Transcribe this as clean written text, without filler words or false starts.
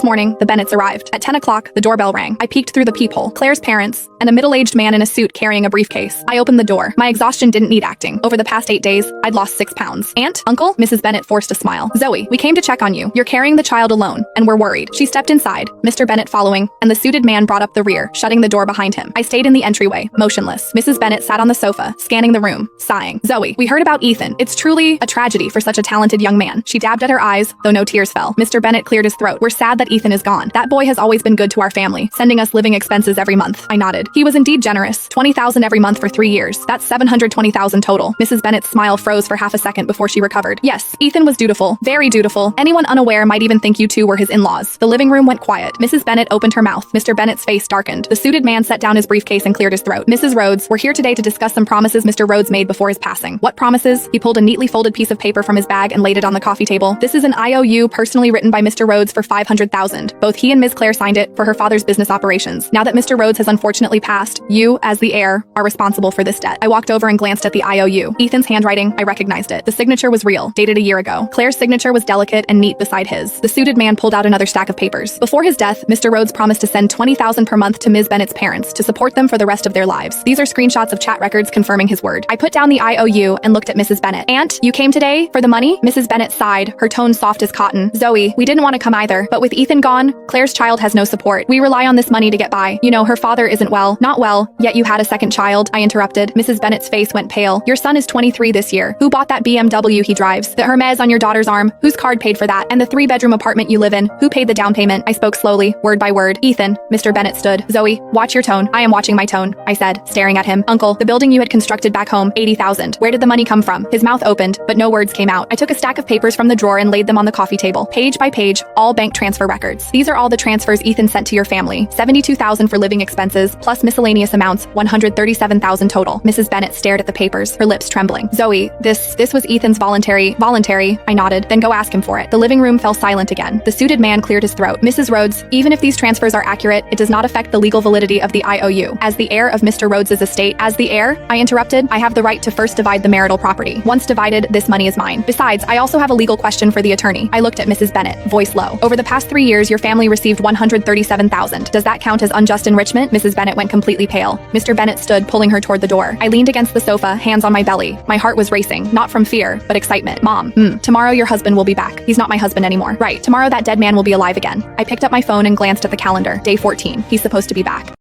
morning, the Bennetts arrived. At 10 o'clock, the doorbell rang. I peeked through the peephole. Claire's parents, and a middle-aged man in a suit carrying a briefcase. I opened the door. My exhaustion didn't need acting. Over the past 8 days, I'd lost 6 pounds. Aunt? Uncle? Mrs. Bennett forced a smile. Zoe, we came to check on you. You're carrying the child alone, and we're worried. She stepped inside, Mr. Bennett following, and the suited man brought up the rear, shutting the door behind him. I stayed in the entryway, motionless. Mrs. Bennett sat on the sofa, scanning the room, sighing. Zoe, we heard about Ethan. It's truly a tragedy for such a talented young man. She dabbed at her eyes, though no tears fell. Mr. Bennett cleared his throat. We're sad that Ethan is gone. That boy has always been good to our family, sending us living expenses every month. I nodded. He was indeed generous. $20,000 every month for 3 years. That's $720,000 total. Mrs. Bennett's smile froze for half a second before she recovered. Yes, Ethan was dutiful. Very dutiful. Anyone unaware might even think you two were his in-laws. The living room went quiet. Mrs. Bennett opened her mouth. Mr. Bennett's face darkened. The suited man set down his briefcase and cleared his throat. Mrs. Rhodes, we're here today to discuss some promises Mr. Rhodes made before his passing. What promises? He pulled a neatly folded piece of paper from his bag and laid it on the coffee table. This is an IOU personally written by Mr. Rhodes for $500,000. Both he and Ms. Claire signed it for her father's business operations. Now that Mr. Rhodes has unfortunately passed, you, as the heir, are responsible for this debt. I walked over and glanced at the IOU. Ethan's handwriting, I recognized it. The signature was real, dated a year ago. Claire's signature was delicate and neat beside his. The suited man pulled out another stack of papers. Before his death, Mr. Rhodes promised to send $20,000 per month to Ms. Bennett's parents to support them for the rest of their lives. These are screenshots of chat records confirming his word. I put down the IOU and looked at Mrs. Bennett. Aunt, you came today for the money? Mrs. Bennett sighed, her tone soft as cotton. Zoe, we didn't want to come either, but with Ethan gone, Claire's child has no support. We rely on this money to get by. You know, her father isn't well. Not well, yet you had a second child, I interrupted. Mrs. Bennett's face went pale. Your son is 23 this year. Who bought that BMW he drives? The Hermes on your daughter's arm? Whose card paid for that? And the 3-bedroom apartment you live in? Who paid the down payment? I spoke slowly, word by word. Ethan. Mr. Bennett stood. Zoe, watch your tone. I am watching my tone, I said, staring at him. Uncle, the building you had constructed back home, $80,000. Where did the money come from? His mouth opened, but no words came out. I took a stack of papers from the drawer and laid them on the coffee table, page by page, all bank transfer records. These are all the transfers Ethan sent to your family. $72,000 for living expenses, plus miscellaneous amounts, $137,000 total. Mrs. Bennett stared at the papers, her lips trembling. Zoe, this was Ethan's voluntary, I nodded. Then go ask him for it. The living room fell silent again. The suited man cleared his throat. Mrs. Rhodes, even if these transfers are accurate, it does not affect the legal validity of the IOU. As the heir of Mr. Rhodes's estate, as the heir, I interrupted, I have the right to first divide the marital property. Once divided, this money is mine. Besides, I also have a legal question for the attorney. I looked at Mrs. Bennett, voice low. Over the past 3 years, your family received $137,000. Does that count as unjust enrichment? Mrs. Bennett went completely pale. Mr. Bennett stood, pulling her toward the door. I leaned against the sofa, hands on my belly. My heart was racing, not from fear, but excitement. Mom, tomorrow your husband will be back. He's not my husband anymore. Right, tomorrow that dead man will be alive again. I picked up my phone and glanced at the calendar. Day 14. He's supposed to be back.